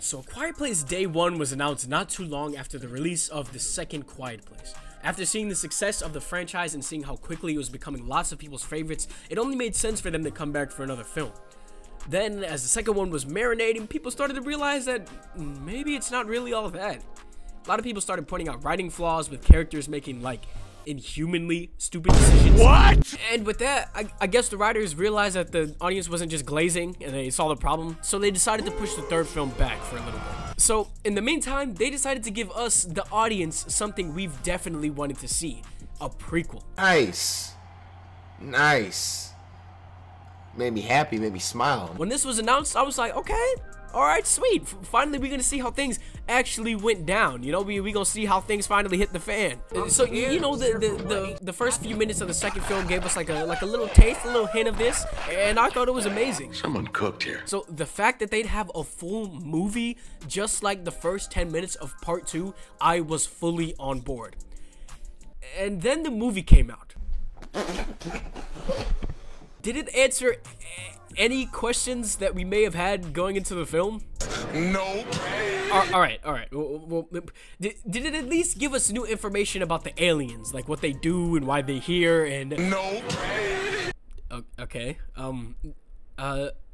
So Quiet Place Day 1 was announced not too long after the release of the second Quiet Place. After seeing the success of the franchise and seeing how quickly it was becoming lots of people's favorites, it only made sense for them to come back for another film. Then, as the second one was marinating, people started to realize that maybe it's not really all that. A lot of people started pointing out writing flaws with characters making, like, inhumanly stupid decisions. What? And with that, I guess the writers realized that the audience wasn't just glazing and they saw the problem, so they decided to push the third film back for a little bit. So, in the meantime, they decided to give us, the audience, something we've definitely wanted to see. A prequel. Nice. Nice. Made me happy, made me smile. When this was announced, I was like, okay, alright, sweet. Finally, we're gonna see how things actually went down. You know, we gonna see how things finally hit the fan. So, you know, the first few minutes of the second film gave us like a little taste, a little hint of this, and I thought it was amazing. Someone cooked here. So, the fact that they'd have a full movie, just like the first 10 minutes of part 2, I was fully on board. And then the movie came out. Did it answer any questions that we may have had going into the film? No. All right. Well, did it at least give us new information about the aliens, like what they do and why they're here and? No. Okay.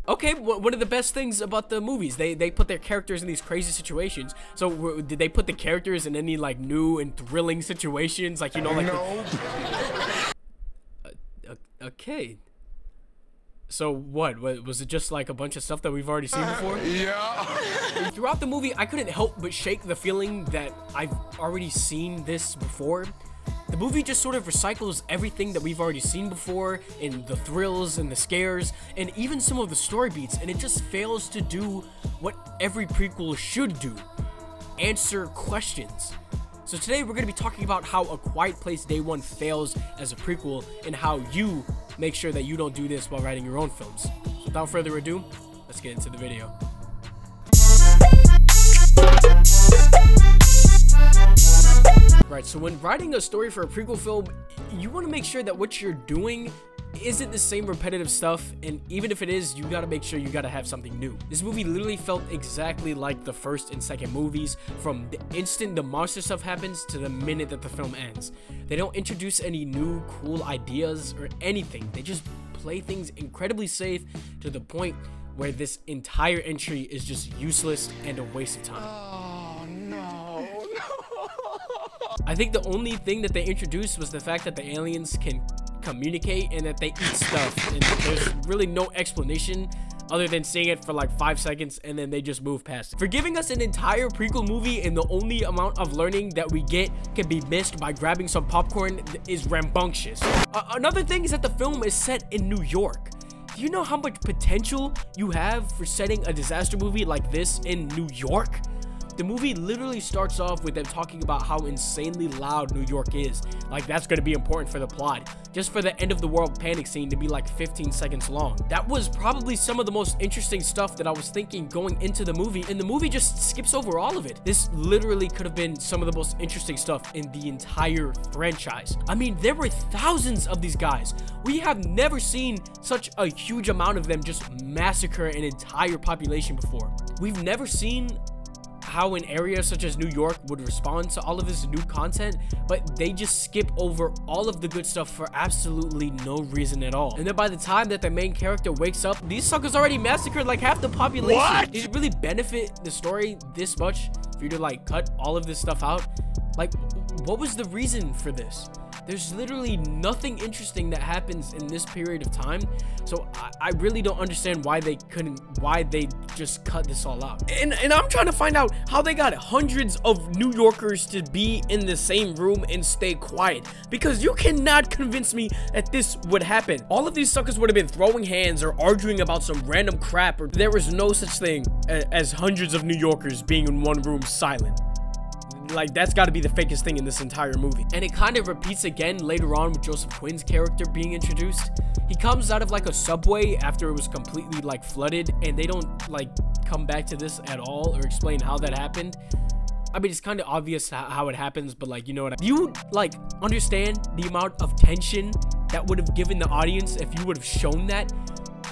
Okay. One of the best things about the movies, they put their characters in these crazy situations. So did they put the characters in any like new and thrilling situations, like, you know, like? No. Okay. So what? Was it just like a bunch of stuff that we've already seen before? Yeah. Throughout the movie, I couldn't help but shake the feeling that I've already seen this before. The movie just sort of recycles everything that we've already seen before, in the thrills and the scares, and even some of the story beats, and it just fails to do what every prequel should do: answer questions. So today we're going to be talking about how A Quiet Place Day 1 fails as a prequel, and how you make sure that you don't do this while writing your own films. So without further ado, let's get into the video. Right, so when writing a story for a prequel film, you want to make sure that what you're doing isn't the same repetitive stuff, and even if it is, you gotta make sure you gotta have something new. This movie literally felt exactly like the first and second movies, from the instant the monster stuff happens to the minute that the film ends. They don't introduce any new cool ideas or anything. They just play things incredibly safe to the point where this entire entry is just useless and a waste of time. Oh no. I think the only thing that they introduced was the fact that the aliens can communicate and that they eat stuff, and there's really no explanation other than seeing it for like 5 seconds and then they just move past it. For giving us an entire prequel movie and the only amount of learning that we get can be missed by grabbing some popcorn is rambunctious. Another thing is that the film is set in New York. Do you know how much potential you have for setting a disaster movie like this in New York? The movie literally starts off with them talking about how insanely loud New York is. Like, that's going to be important for the plot. Just for the end of the world panic scene to be like 15 seconds long. That was probably some of the most interesting stuff that I was thinking going into the movie, and the movie just skips over all of it. This literally could have been some of the most interesting stuff in the entire franchise. I mean, there were thousands of these guys. We have never seen such a huge amount of them just massacre an entire population before. We've never seen how an area such as New York would respond to all of this new content, but they just skip over all of the good stuff for absolutely no reason at all. And then by the time that the main character wakes up, these suckers already massacred like half the population. What? Did it really benefit the story this much for you to like cut all of this stuff out? Like, what was the reason for this? There's literally nothing interesting that happens in this period of time, so I really don't understand why they just cut this all out. And I'm trying to find out how they got hundreds of New Yorkers to be in the same room and stay quiet, because you cannot convince me that this would happen. All of these suckers would have been throwing hands or arguing about some random crap, or there was no such thing as hundreds of New Yorkers being in one room silent. Like, that's got to be the fakest thing in this entire movie. And it kind of repeats again later on with Joseph Quinn's character being introduced. He comes out of like a subway after it was completely like flooded, and they don't like come back to this at all or explain how that happened. I mean, it's kind of obvious how it happens, but like, you know what do you like understand the amount of tension that would have given the audience if you would have shown that?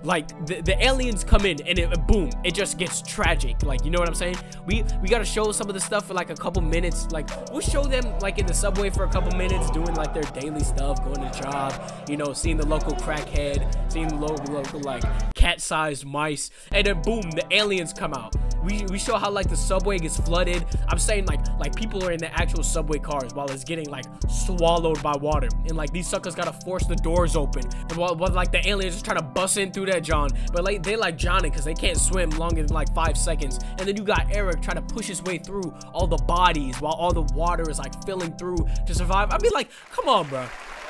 Like the aliens come in and boom, it just gets tragic. Like, you know what I'm saying? We gotta show some of the stuff for like a couple minutes. Like, we'll show them like in the subway for a couple minutes doing like their daily stuff, going to job, you know, seeing the local crackhead, seeing the local like cat-sized mice, and then boom, the aliens come out. We show how like the subway gets flooded. I'm saying like people are in the actual subway cars while it's getting like swallowed by water, and like these suckers gotta force the doors open, and while like the aliens just trying to bust in through that John, but like they like Johnny because they can't swim longer than like 5 seconds. And then you got Eric trying to push his way through all the bodies while all the water is like filling through to survive. I mean, like, come on, bro.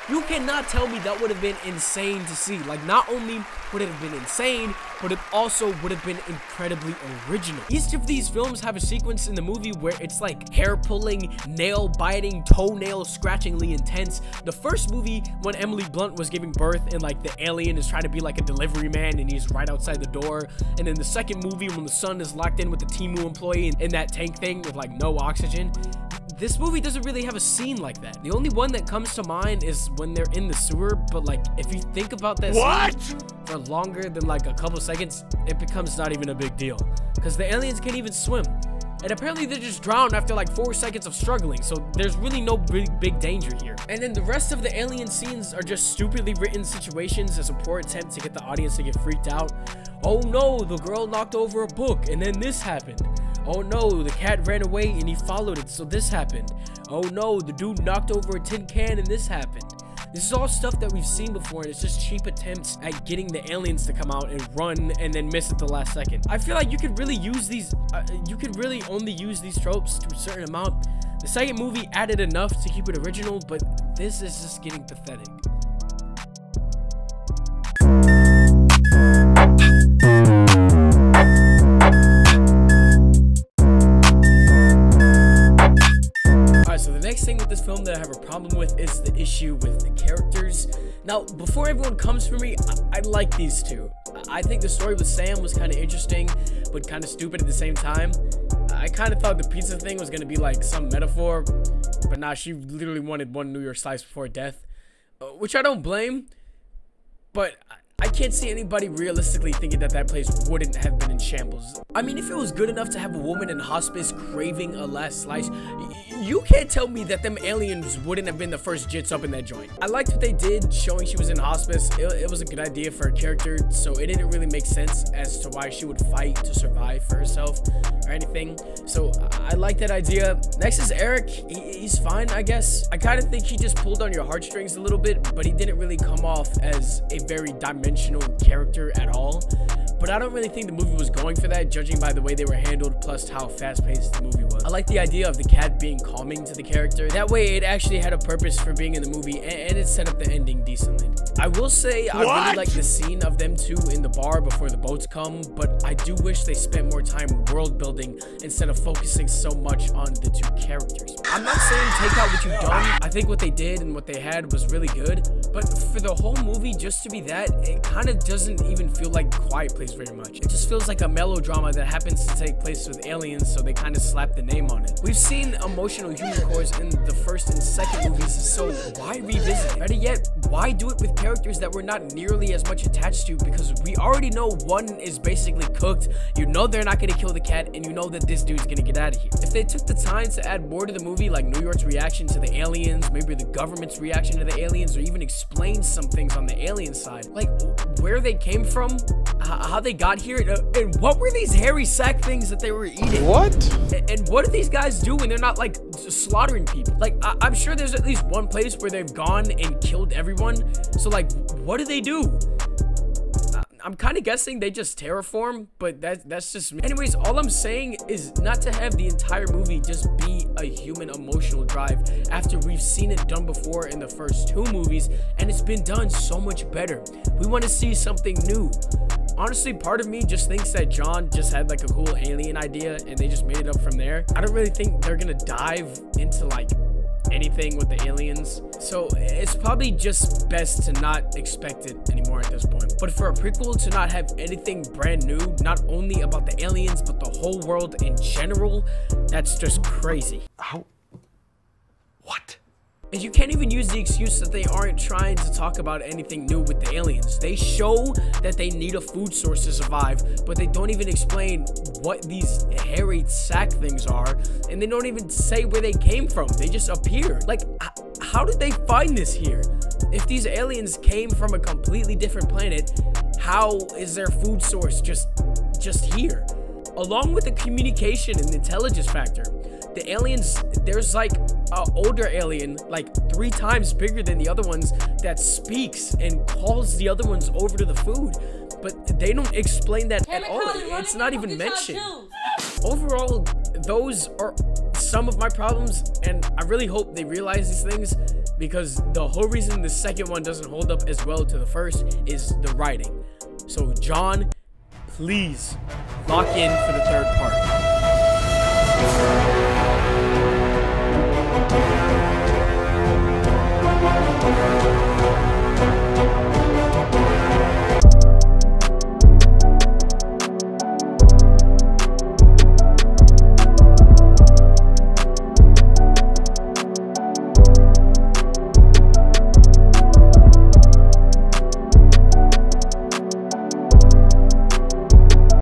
You cannot tell me that would have been insane to see. Like, not only would it have been insane, but it also would have been incredibly original. Each of these films have a sequence in the movie where it's like hair pulling, nail biting, toenail scratchingly intense. The first movie, when Emily Blunt was giving birth and like the alien is trying to be like a delivery man and he's right outside the door. And then the second movie, when the son is locked in with the Temu employee in that tank thing with like no oxygen. This movie doesn't really have a scene like that. The only one that comes to mind is when they're in the sewer, but like if you think about that scene for longer than like a couple seconds, it becomes not even a big deal because the aliens can't even swim, and apparently they just drown after like 4 seconds of struggling, so there's really no big danger here. And then the rest of the alien scenes are just stupidly written situations as a poor attempt to get the audience to get freaked out. Oh no, the girl knocked over a book and then this happened. Oh no, the cat ran away and he followed it, so this happened. Oh no, the dude knocked over a tin can and this happened. This is all stuff that we've seen before, and it's just cheap attempts at getting the aliens to come out and run and then miss at the last second. I feel like you could really use these, you could really only use these tropes to a certain amount. The second movie added enough to keep it original, but this is just getting pathetic. Next thing with this film that I have a problem with is the issue with the characters. Now, before everyone comes for me, I like these two. I think the story with Sam was kind of interesting, but kind of stupid at the same time. I kind of thought the pizza thing was going to be like some metaphor, but nah, she literally wanted one New York slice before death, which I don't blame, but I can't see anybody realistically thinking that that place wouldn't have been in shambles. I mean, if it was good enough to have a woman in hospice craving a last slice, you can't tell me that them aliens wouldn't have been the first jits up in that joint. I liked what they did showing she was in hospice. It was a good idea for a character, so it didn't really make sense as to why she would fight to survive for herself or anything. So I like that idea. Next is Eric. He's fine, I guess. I kind of think he just pulled on your heartstrings a little bit, but he didn't really come off as a very dimensional character at all. But I don't really think the movie was going for that, judging by the way they were handled, plus how fast-paced the movie was. I like the idea of the cat being calming to the character. That way it actually had a purpose for being in the movie, and it set up the ending decently. I will say I really like the scene of them two in the bar before the boats come, but I do wish they spent more time world building instead of focusing so much on the two characters. I'm not saying take out what you've done. I think what they did and what they had was really good, but for the whole movie just to be that, it kind of doesn't even feel like Quiet Place very much. It just feels like a melodrama that happens to take place with aliens, so they kind of slap the name on it. We've seen emotional human cores in the first and second movies, so why revisit it? Better yet, why do it with characters that we're not nearly as much attached to, because we already know one is basically cooked, you know they're not gonna kill the cat, and you know that this dude's gonna get out of here. If they took the time to add more to the movie, like New York's reaction to the aliens, maybe the government's reaction to the aliens, or even explain some things on the alien side, like where they came from, how they got here, and what were these hairy sack things that they were eating? What? And what do these guys do when they're not like slaughtering people? Like I'm sure there's at least one place where they've gone and killed everyone. So like, what do they do? I'm kind of guessing they just terraform, but that's just me. Anyways, all I'm saying is not to have the entire movie just be a human emotional drive after we've seen it done before in the first two movies, and it's been done so much better. We want to see something new. Honestly, part of me just thinks that John just had like a cool alien idea and they just made it up from there. I don't really think they're gonna dive into like anything with the aliens, so it's probably just best to not expect it anymore at this point. But for a prequel to not have anything brand new, not only about the aliens but the whole world in general, that's just crazy. How? What? And you can't even use the excuse that they aren't trying to talk about anything new with the aliens. They show that they need a food source to survive, but they don't even explain what these hairy sack things are, and they don't even say where they came from. They just appear. Like, how did they find this here? If these aliens came from a completely different planet, how is their food source just here? Along with the communication and intelligence factor, the aliens, there's like an older alien, like 3 times bigger than the other ones, that speaks and calls the other ones over to the food. But they don't explain that at all. It's not even mentioned. Overall, those are some of my problems, and I really hope they realize these things, because the whole reason the second one doesn't hold up as well to the first is the writing. So John, please lock in for the third part.